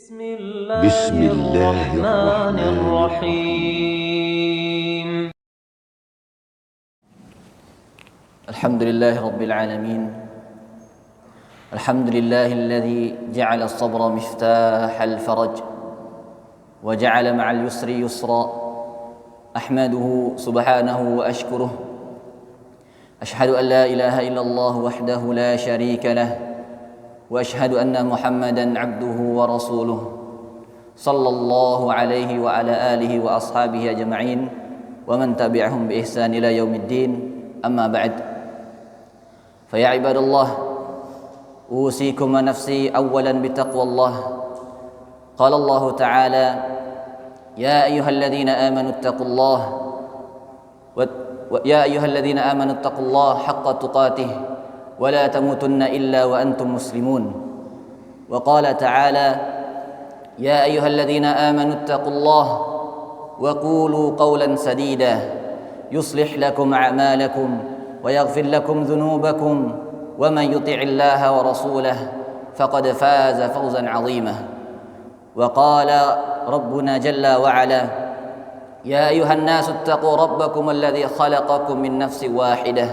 بسم الله الرحمن الرحيم الحمد لله رب العالمين. الحمد لله الذي جعل الصبر مفتاح الفرج وجعل مع اليسر يسرا. أحمده سبحانه وأشكره. أشهد أن لا إله إلا الله وحده لا شريك له، وأشهد أن محمدا عبده ورسوله صلى الله عليه وعلى آله وأصحابه أجمعين ومن تبعهم بإحسان إلى يوم الدين. أما بعد، فيا عباد الله، أوصيكم ونفسي أولا بتقوى الله. قال الله تعالى: يا أيها الذين آمنوا اتقوا الله اتقوا الله حق تقاته ولا تموتن إلا وأنتم مسلمون. وقال تعالى: يا أيها الذين آمنوا اتقوا الله وقولوا قولا سديدا يصلح لكم أعمالكم ويغفر لكم ذنوبكم ومن يطع الله ورسوله فقد فاز فوزا عظيما. وقال ربنا جل وعلا: يا أيها الناس اتقوا ربكم الذي خلقكم من نفس واحدة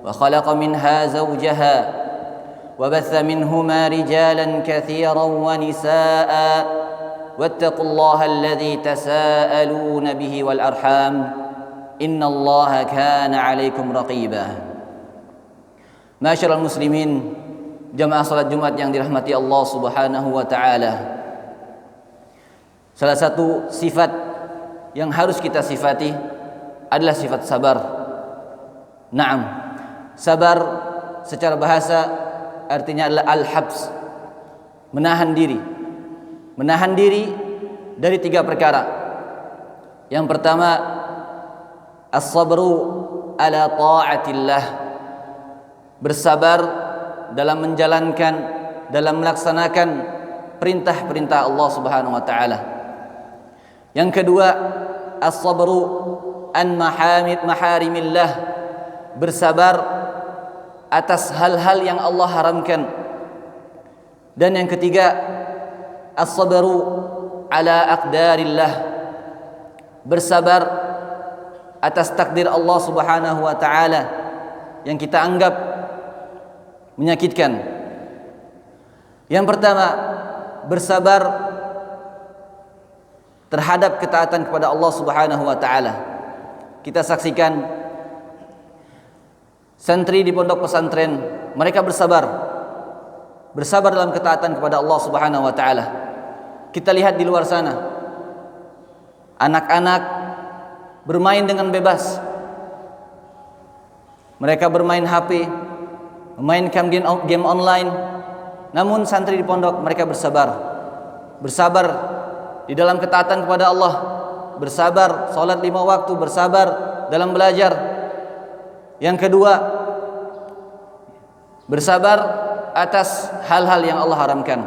وخلق منها زوجها وبث منهما رجالا كثيرا ونساء واتقوا الله الذي تساءلون به والأرحام إن الله كان عليكم رقيبا. Masyarul muslimin, jamaah salat Jumat yang dirahmati Allah Subhanahu wa taala. Salah satu sifat yang harus kita sifati adalah sifat sabar. Naam, sabar secara bahasa artinya adalah al-habs, menahan diri. Menahan diri dari tiga perkara. Yang pertama, as-sabru ala ta'atillah, bersabar dalam menjalankan, dalam melaksanakan perintah-perintah Allah Subhanahu wa taala. Yang kedua, as-sabru an maharimillah, bersabar atas hal-hal yang Allah haramkan. Dan yang ketiga, as-sabru ala aqdarillah, bersabar atas takdir Allah Subhanahu wa taala yang kita anggap menyakitkan. Yang pertama, bersabar terhadap ketaatan kepada Allah Subhanahu wa taala. Kita saksikan santri di pondok pesantren, mereka bersabar dalam ketaatan kepada Allah Subhanahu wa taala. Kita lihat di luar sana, anak-anak bermain dengan bebas. Mereka bermain HP, memainkan game online. Namun santri di pondok, mereka bersabar di dalam ketaatan kepada Allah, bersabar salat 5 waktu, bersabar dalam belajar. Yang kedua, bersabar atas hal-hal yang Allah haramkan.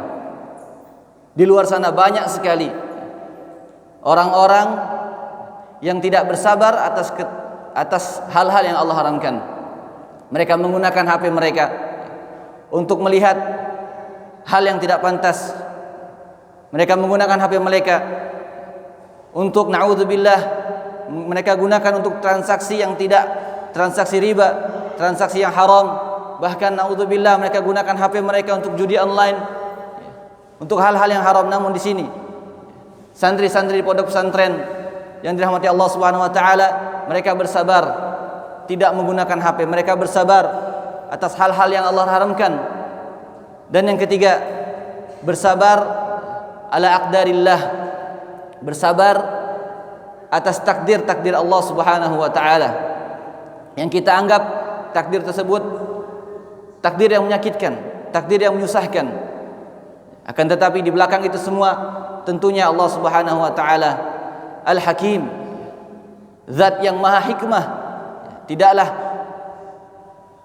Di luar sana banyak sekali orang-orang yang tidak bersabar atas hal-hal yang Allah haramkan. Mereka menggunakan HP mereka untuk melihat hal yang tidak pantas. Mereka menggunakan HP mereka untuk, na'udzubillah, mereka gunakan untuk transaksi yang tidak, transaksi riba, transaksi yang haram. Bahkan na'udzubillah, mereka gunakan HP mereka untuk judi online, untuk hal-hal yang haram. Namun di sini santri-santri di pondok pesantren yang dirahmati Allah Subhanahu wa taala, mereka bersabar tidak menggunakan HP. Mereka bersabar atas hal-hal yang Allah haramkan. Dan yang ketiga, bersabar ala aqdarillah, bersabar atas takdir Allah Subhanahu wa taala yang kita anggap takdir tersebut takdir yang menyakitkan, takdir yang menyusahkan. Akan tetapi di belakang itu semua tentunya Allah Subhanahu wa taala Al-Hakim, zat yang maha hikmah. Tidaklah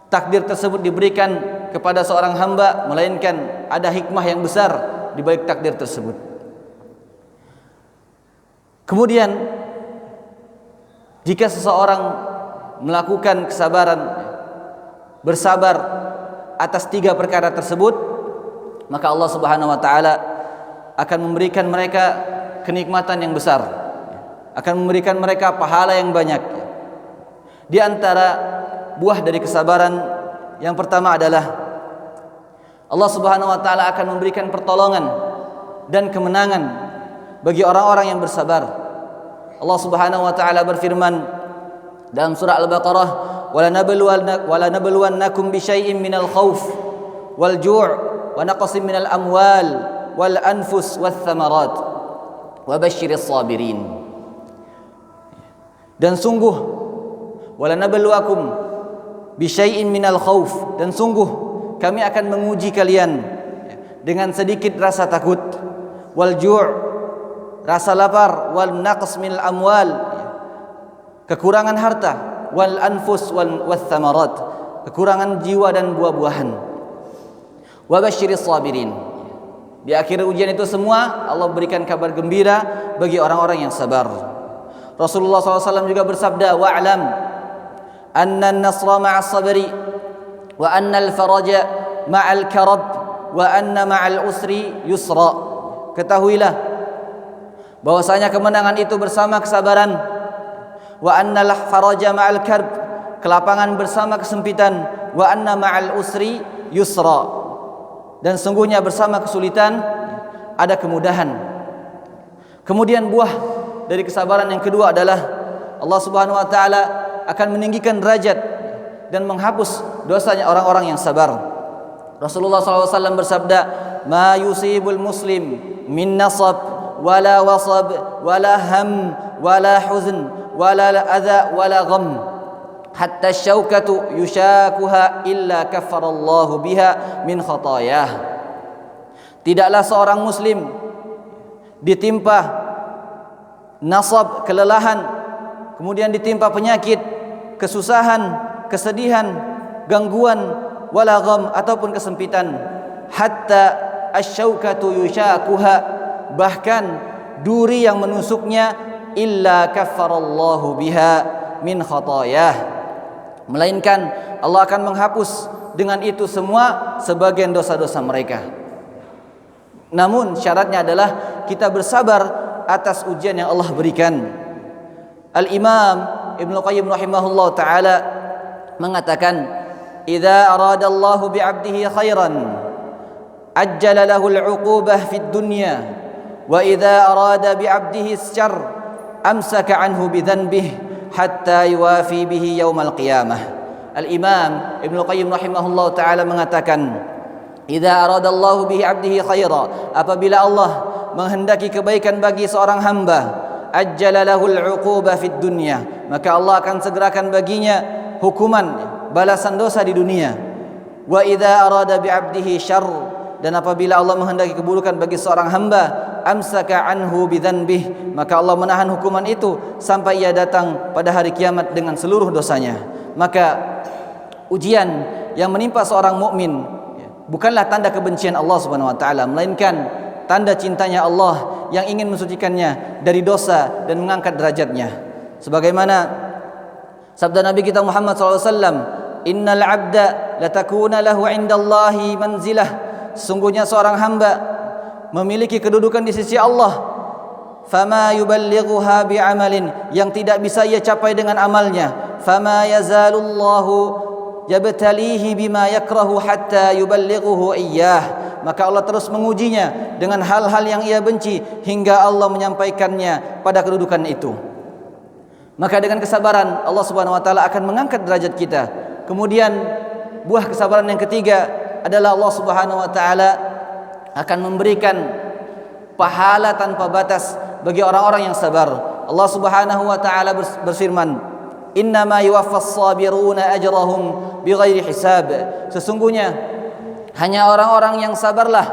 takdir tersebut diberikan kepada seorang hamba, melainkan ada hikmah yang besar di balik takdir tersebut. Kemudian, jika seseorang melakukan kesabaran, bersabar atas tiga perkara tersebut, maka Allah Subhanahu wa taala akan memberikan mereka kenikmatan yang besar, akan memberikan mereka pahala yang banyak. Di antara buah dari kesabaran yang pertama adalah Allah Subhanahu wa taala akan memberikan pertolongan dan kemenangan bagi orang-orang yang bersabar. Allah Subhanahu wa taala berfirman dalam surah Al-Baqarah, "Wala nabluwannakum bisyai'in minal khauf wal ju' wa naqsin minal amwal wal anfus wath thamarat wa basyiris sabirin." Dan sungguh wala nabluwakum bisyai'in minal khauf, dan sungguh kami akan menguji kalian dengan sedikit rasa takut, wal ju', rasa lapar, wal naqs minal amwal, kekurangan harta, wal anfus wath thamarat, kekurangan jiwa dan buah-buahan, wa basyiris sabirin. Di akhir ujian itu semua Allah berikan kabar gembira bagi orang-orang yang sabar. Rasulullah SAW juga bersabda, wa'lam anna an-nasra ma'as sabri wa anna al-faraja ma'al karab wa anna ma'al usri yusra. Ketahuilah bahwasanya kemenangan itu bersama kesabaran, wa anna al-faraja ma'al karb, kelapangan bersama kesempitan, wa anna ma'al usri yusra, dan sungguhnya bersama kesulitan ada kemudahan. Kemudian buah dari kesabaran yang kedua adalah Allah Subhanahu wa taala akan meninggikan derajat dan menghapus dosanya orang-orang yang sabar. Rasulullah SAW bersabda, "Ma yusibul muslim min nasab wala wasab wala ham wala huzn wala adha wala gham hatta syaukatu yushakuha illa kaffarallahu biha min khatayah." Tidaklah seorang muslim ditimpa nasab, kelelahan, kemudian ditimpa penyakit, kesusahan, kesedihan, gangguan, wala gham, ataupun kesempitan, hatta asyaukatu yushakuha, bahkan duri yang menusuknya, illa kaffarallahu biha min khatayah, melainkan Allah akan menghapus dengan itu semua sebagian dosa-dosa mereka. Namun syaratnya adalah kita bersabar atas ujian yang Allah berikan. Al-Imam Ibnu Qayyim rahimahullah ta'ala mengatakan, "Idza aradallahu bi'abdihi khairan ajjala lahu al-'uqubah fid dunya, wa idza arada bi'abdihi asy-syarr amsaka 'anhu bidhanbihi hatta yuwafi bihi yaumal qiyamah." Al-Imam Ibnu Qayyim rahimahullah ta'ala mengatakan, "Idza aradallahu bihi 'abdihi khaira", apabila Allah menghendaki kebaikan bagi seorang hamba, ajjala lahul 'uqubah fid dunya, maka Allah akan segerakan baginya hukuman, balasan dosa di dunia. Wa idza arada bi 'abdihi syarr, dan apabila Allah menghendaki keburukan bagi seorang hamba, amsaka anhu bidzanbih, maka Allah menahan hukuman itu sampai ia datang pada hari kiamat dengan seluruh dosanya. Maka ujian yang menimpa seorang mukmin bukanlah tanda kebencian Allah Subhanahu wa taala, melainkan tanda cintanya Allah yang ingin mensucikannya dari dosa dan mengangkat derajatnya. Sebagaimana sabda Nabi kita Muhammad SAW, "Innal 'abda latakuna lahu 'indallahi manzilah", sungguhnya seorang hamba memiliki kedudukan di sisi Allah, fama yuballighuha bi'amalin, yang tidak bisa ia capai dengan amalnya, fama yazalullahu yabtalihi bima yakrahu hatta yuballighuhu iyyah, maka Allah terus mengujinya dengan hal-hal yang ia benci hingga Allah menyampaikannya pada kedudukan itu. Maka dengan kesabaran Allah Subhanahu wa taala akan mengangkat derajat kita. Kemudian buah kesabaran yang ketiga adalah Allah Subhanahu wa taala akan memberikan pahala tanpa batas bagi orang-orang yang sabar. Allah Subhanahu wa taala berfirman, "Innama yuwaffas sabiruna ajrahum bighairi hisab", sesungguhnya hanya orang-orang yang sabarlah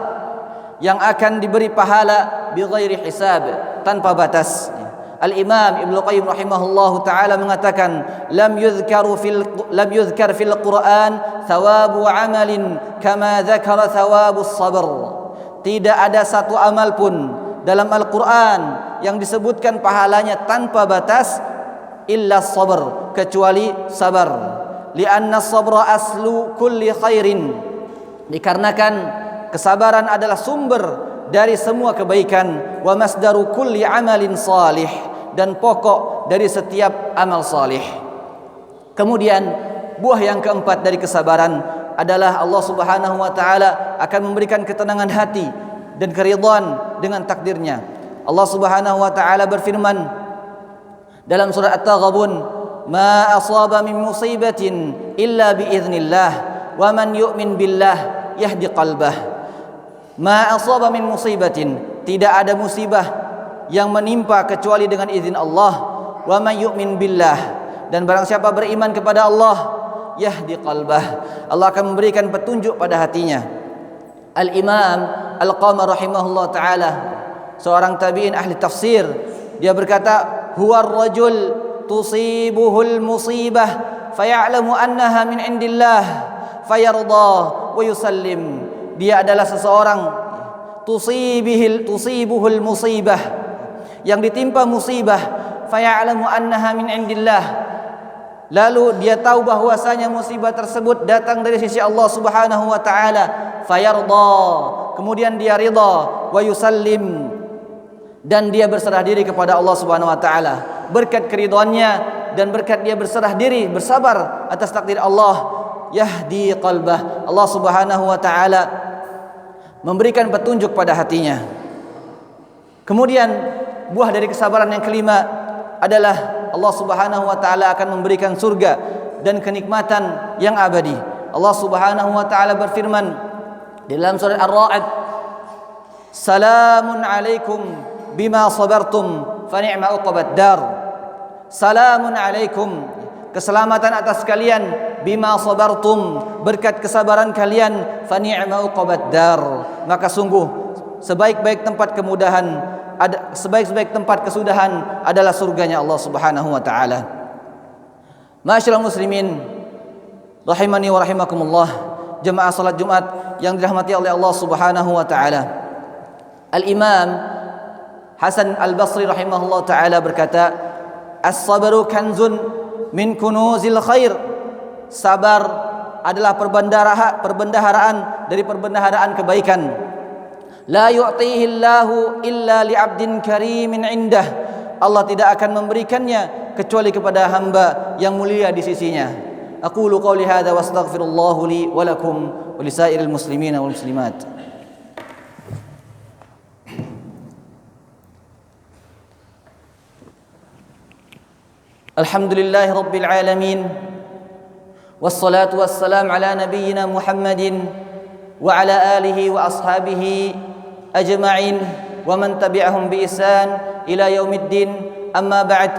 yang akan diberi pahala bighairi hisab, tanpa batas. Al-Imam Ibnu Qayyim rahimahullahu taala mengatakan, lam yuzkar fil Quran thawabu amalin kama dzakara thawabus sabr. Tidak ada satu amal pun dalam Al-Quran yang disebutkan pahalanya tanpa batas illa sabr, kecuali sabar. Lianna sabra aslu kulli khairin, dikarenakan kesabaran adalah sumber dari semua kebaikan, wa masdaru kulli amalin salih, dan pokok dari setiap amal salih. Kemudian buah yang keempat dari kesabaran adalah Allah Subhanahu wa taala akan memberikan ketenangan hati dan keridhaan dengan takdirnya. Allah Subhanahu wa taala berfirman dalam surah At-Taghabun, "Ma asaba min musibatin illa bi idznillah, wa man yu'min billah yahdi qalbah." Ma asaba min musibatin, tidak ada musibah yang menimpa kecuali dengan izin Allah. Wa man yu'min billah, dan barang siapa beriman kepada Allah, yahdi qalbah, Allah akan memberikan petunjuk pada hatinya. Al-Imam Al-Qamar rahimahullah ta'ala, seorang tabi'in ahli tafsir, dia berkata, huwa ar-rajul tusibuhul musibah faya'lamu annaha min indillah fayarda wa yusallim. Dia adalah seseorang tusibuhul musibah, yang ditimpa musibah, faya'lamu annaha min indillah, lalu dia tahu bahwasanya musibah tersebut datang dari sisi Allah Subhanahu wa taala, fayarda, kemudian dia ridha, wa yusallim, dan dia berserah diri kepada Allah Subhanahu wa taala. Berkat keridhaannya dan berkat dia berserah diri, bersabar atas takdir Allah, yahdi qalbah, Allah Subhanahu wa taala memberikan petunjuk pada hatinya. Kemudian buah dari kesabaran yang kelima adalah Allah Subhanahu wa taala akan memberikan surga dan kenikmatan yang abadi. Allah Subhanahu wa taala berfirman di dalam surah Ar-Ra'd, "Salamun 'alaikum bima sabartum fa ni'ma uqbad dar." Salamun 'alaikum, keselamatan atas kalian, bima sabartum, berkat kesabaran kalian, fa ni'ma uqbad dar, maka sungguh sebaik-baik tempat kemudahan, sebaik-baik tempat kesudahan adalah surganya Allah Subhanahu wa taala. Ma'asyiral muslimin rahimani wa rahimakumullah, jemaah salat Jumat yang dirahmati oleh Allah Subhanahu wa taala. Al-Imam Hasan Al-Basri rahimahullah taala berkata, "As-sabru kanzun min kunuzil khair." Sabar adalah perbendaharaan dari perbendaharaan kebaikan. La yu'tihi Allahu illa li'abdin karimin indah. Allah tidak akan memberikannya kecuali kepada hamba yang mulia di sisinya. Aqulu qawli hadza wa astaghfirullahu li wa lakum wa lisairil muslimin wal muslimat. Alhamdulillahi rabbil alamin, wassalatu wassalam ala nabiyyina Muhammadin wa ala alihi wa ashabihi ajma'in wa man tabi'ahum bi ihsan ila yaumiddin. Amma ba'd.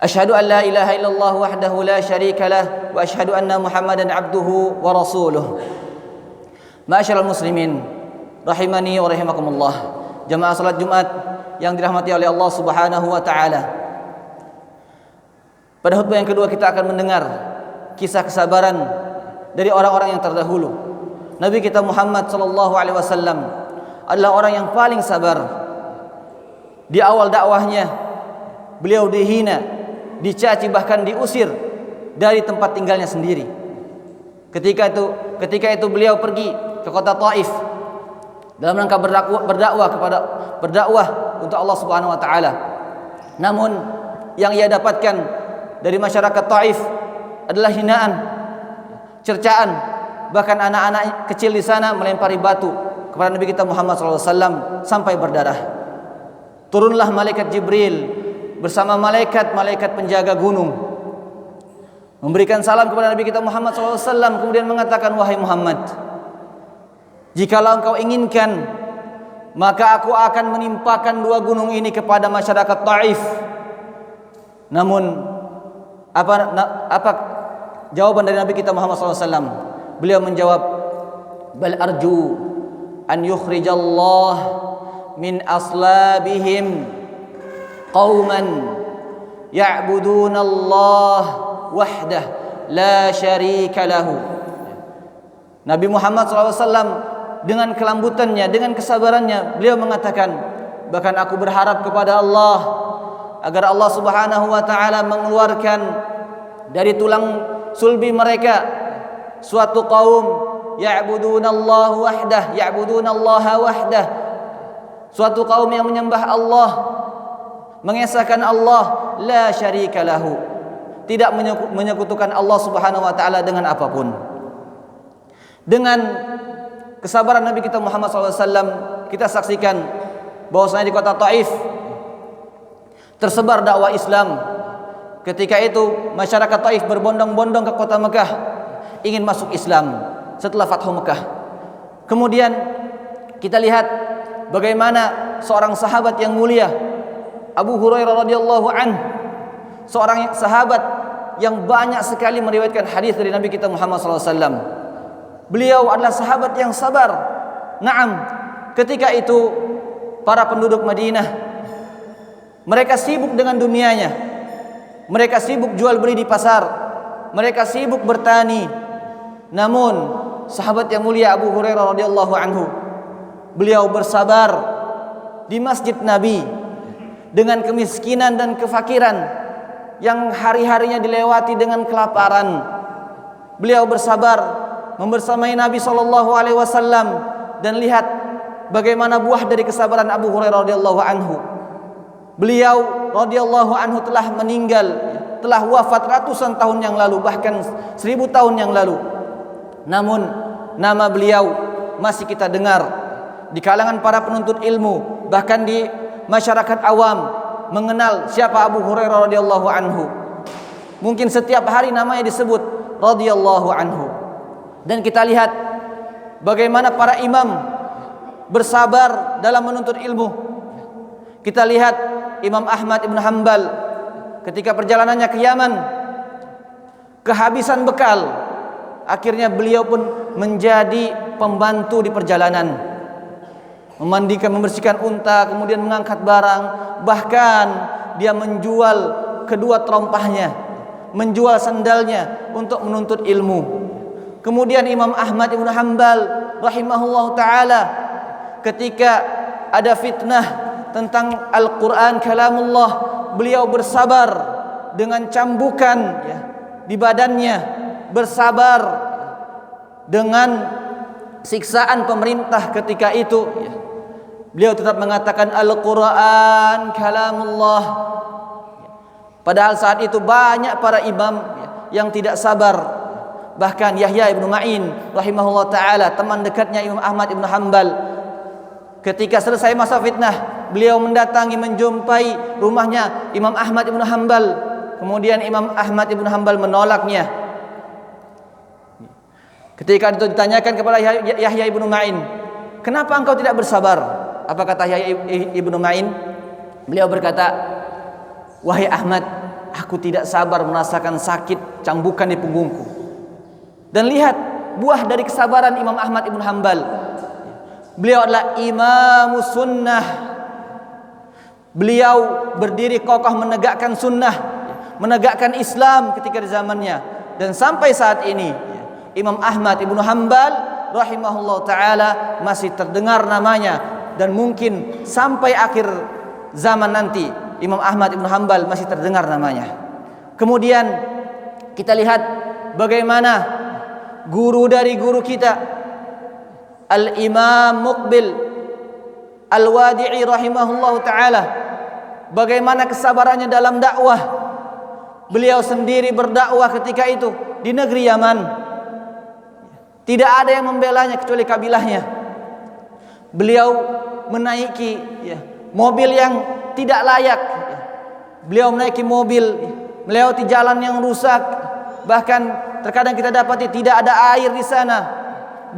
Asyhadu an la ilaha illallah wahdahu la syarika lah wa asyhadu anna Muhammadan abduhu wa rasuluh. Ma'asyiral muslimin rahimani wa rahimakumullah, jemaah salat Jumat yang dirahmati oleh Allah Subhanahu wa taala. Pada khutbah yang kedua kita akan mendengar kisah kesabaran dari orang-orang yang terdahulu. Nabi kita Muhammad sallallahu alaihi wasallam adalah orang yang paling sabar. Di awal dakwahnya beliau dihina, dicaci, bahkan diusir dari tempat tinggalnya sendiri. Ketika itu beliau pergi ke kota Taif dalam rangka berdakwah untuk Allah Subhanahu wa taala. Namun yang ia dapatkan dari masyarakat Taif adalah hinaan, cercaan, bahkan anak-anak kecil di sana melempari batu kepada Nabi kita Muhammad SAW sampai berdarah. Turunlah malaikat Jibril bersama malaikat penjaga gunung, memberikan salam kepada Nabi kita Muhammad SAW, kemudian mengatakan, "Wahai Muhammad, jikalau engkau inginkan, maka aku akan menimpakan dua gunung ini kepada masyarakat Taif." Namun apa jawaban dari Nabi kita Muhammad SAW? Beliau menjawab, "Bal arju an yukhrijallah min aslabihim qauman ya'budunallah wahdah la syarika lahu." Nabi Muhammad SAW dengan kelembutannya, dengan kesabarannya, beliau mengatakan, bahkan aku berharap kepada Allah agar Allah Subhanahu wa taala mengeluarkan dari tulang sulbi mereka suatu kaum ya'budunallaha wahdah. Suatu kaum yang menyembah Allah, mengesahkan Allah, la syarika lahu, tidak menyekutukan Allah Subhanahu wa taala dengan apapun. Dengan kesabaran Nabi kita Muhammad SAW, kita saksikan bahwasanya di kota Taif tersebar dakwah Islam. Ketika itu masyarakat Taif berbondong-bondong ke kota Mekah ingin masuk Islam setelah Fathu Mekah. Kemudian kita lihat bagaimana seorang sahabat yang mulia, Abu Hurairah radhiyallahu anhu, seorang sahabat yang banyak sekali meriwayatkan hadis dari Nabi kita Muhammad SAW. Beliau adalah sahabat yang sabar. Naam, ketika itu para penduduk Madinah, mereka sibuk dengan dunianya, mereka sibuk jual beli di pasar, mereka sibuk bertani. Namun sahabat yang mulia Abu Hurairah radhiyallahu anhu, beliau bersabar di masjid Nabi dengan kemiskinan dan kefakiran yang hari-harinya dilewati dengan kelaparan. Beliau bersabar membersamai Nabi SAW, dan lihat bagaimana buah dari kesabaran Abu Hurairah radhiyallahu anhu. Beliau radhiyallahu anhu telah meninggal, telah wafat ratusan tahun yang lalu, bahkan 1000 tahun yang lalu. Namun nama beliau masih kita dengar di kalangan para penuntut ilmu, bahkan di masyarakat awam mengenal siapa Abu Hurairah radhiyallahu anhu. Mungkin setiap hari namanya disebut radhiyallahu anhu. Dan kita lihat bagaimana para imam bersabar dalam menuntut ilmu. Kita lihat Imam Ahmad Ibn Hanbal ketika perjalanannya ke Yaman, kehabisan bekal, akhirnya beliau pun menjadi pembantu di perjalanan, memandikan, membersihkan unta, kemudian mengangkat barang, bahkan dia menjual kedua terompahnya, menjual sandalnya untuk menuntut ilmu. Kemudian Imam Ahmad Ibn Hanbal rahimahullah ta'ala, ketika ada fitnah tentang Al-Quran kalamullah, beliau bersabar dengan cambukan di badannya, bersabar dengan siksaan pemerintah ketika itu. Beliau tetap mengatakan Al-Quran kalamullah. Padahal saat itu banyak para imam yang tidak sabar. Bahkan Yahya ibnu Ma'in rahimahullah ta'ala, teman dekatnya Imam Ahmad ibnu Hanbal, ketika selesai masa fitnah, beliau mendatangi, menjumpai rumahnya Imam Ahmad ibnu Hanbal. Kemudian Imam Ahmad ibnu Hanbal menolaknya. Ketika itu ditanyakan kepada Yahya ibnu Ma'in, kenapa engkau tidak bersabar? Apa kata Yahya ibnu Ma'in? Beliau berkata, wahai Ahmad, aku tidak sabar merasakan sakit cambukan di punggungku. Dan lihat buah dari kesabaran Imam Ahmad Ibn Hanbal. Beliau adalah imam sunnah. Beliau berdiri kokoh menegakkan sunnah, menegakkan Islam ketika di zamannya. Dan sampai saat ini Imam Ahmad Ibn Hanbal rahimahullah ta'ala masih terdengar namanya. Dan mungkin sampai akhir zaman nanti Imam Ahmad Ibn Hanbal masih terdengar namanya. Kemudian kita lihat bagaimana guru dari guru kita, Al-Imam Muqbil Al-Wadi'i rahimahullah ta'ala, bagaimana kesabarannya dalam dakwah. Beliau sendiri berdakwah ketika itu di negeri Yaman. Tidak ada yang membelanya kecuali kabilahnya. Beliau menaiki mobil yang tidak layak. Beliau menaiki mobil melewati jalan yang rusak. Bahkan terkadang kita dapati tidak ada air di sana.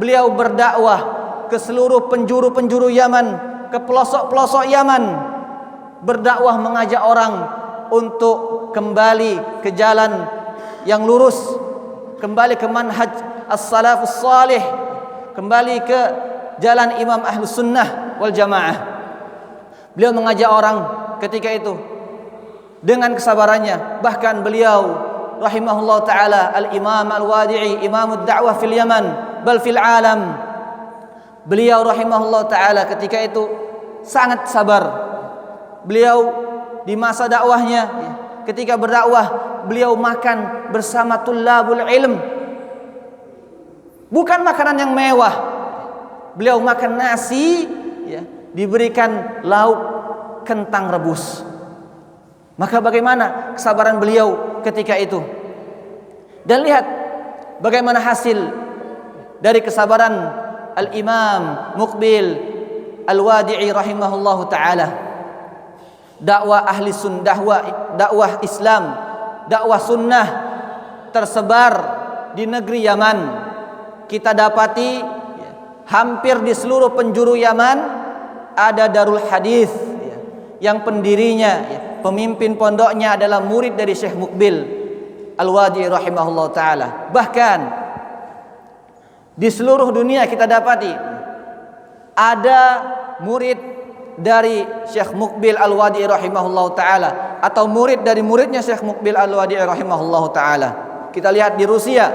Beliau berdakwah ke seluruh penjuru-penjuru Yaman, ke pelosok-pelosok Yaman, berdakwah mengajak orang untuk kembali ke jalan yang lurus, kembali ke manhaj as-salafus salih, kembali ke jalan Imam Ahlus Sunnah wal Jamaah. Beliau mengajak orang ketika itu dengan kesabarannya. Bahkan beliau rahimahullah ta'ala Al-Imam Al-Wadi'i, imamud da'wah fil Yaman bal fil alam. Beliau rahimahullah ta'ala ketika itu sangat sabar. Beliau di masa dakwahnya, ketika berdakwah, beliau makan bersama tullabul ilm. Bukan makanan yang mewah. Beliau makan nasi, ya, diberikan lauk kentang rebus. Maka bagaimana kesabaran beliau ketika itu? Dan lihat bagaimana hasil dari kesabaran Al-Imam Muqbil Al-Wadi'i rahimahullahu taala. Dakwah ahli sunnah, dakwah Islam, dakwah sunnah tersebar di negeri Yaman. Kita dapati hampir di seluruh penjuru Yaman ada darul hadis yang pendirinya, pemimpin pondoknya adalah murid dari Syekh Muqbil Al-Wadi'i rahimahullah taala. Bahkan di seluruh dunia kita dapati ada murid dari Syekh Muqbil Al-Wadi'i rahimahullah taala atau murid dari muridnya Syekh Muqbil Al-Wadi'i rahimahullah taala. Kita lihat di Rusia,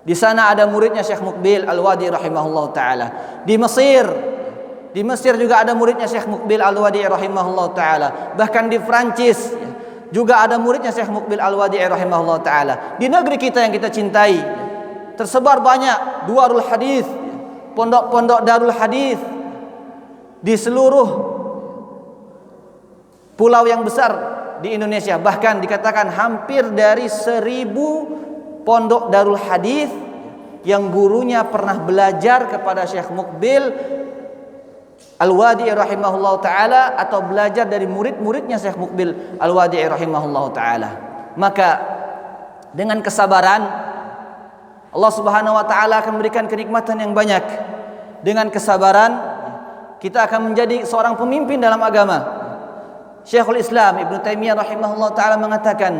di sana ada muridnya Syekh Muqbil Al-Wadi'i rahimahullah taala. Di Mesir juga ada muridnya Syekh Muqbil Al-Wadi'i rahimahullah taala. Bahkan di Prancis juga ada muridnya Syekh Muqbil Al-Wadi'i rahimahullah taala. Di negeri kita yang kita cintai tersebar banyak darul hadis, pondok-pondok darul hadis di seluruh pulau yang besar di Indonesia. Bahkan dikatakan hampir dari 1000 pondok darul hadis yang gurunya pernah belajar kepada Syekh Muqbil Al-Wadi'i rahimahullah ta'ala atau belajar dari murid-muridnya Syekh Muqbil Al-Wadi'i rahimahullah ta'ala. Maka dengan kesabaran Allah subhanahu wa ta'ala akan memberikan kenikmatan yang banyak. Dengan kesabaran kita akan menjadi seorang pemimpin dalam agama. Syekhul Islam Ibnu Taimiyah rahimahullah ta'ala mengatakan,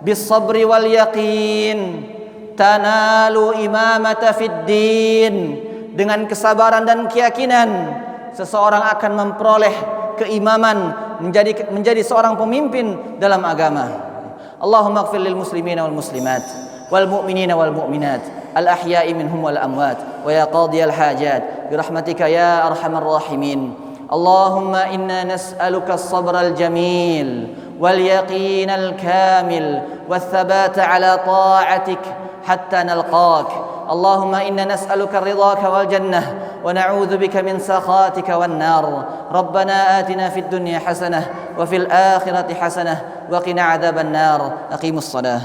bis sabri wal yaqin tanalu imamata fid din. Dengan kesabaran dan keyakinan seseorang akan memperoleh keimaman, menjadi seorang pemimpin dalam agama. Allahumma ighfir lil muslimina wal muslimat wal mu'minina wal mu'minat al ahya'i minhum wal amwat wa ya qadiyal hajat birahmatika ya arhamar rahimin. Allahumma inna nas'aluka as-sabra al-jamil wal yaqin al-kamil wath thabata ala ta'atik hatta nalqak. اللهم إنا نسألك رضاك والجنة ونعوذ بك من سخطك والنار. ربنا آتنا في الدنيا حسنة وفي الآخرة حسنة وقنا عذاب النار. أقيموا الصلاة.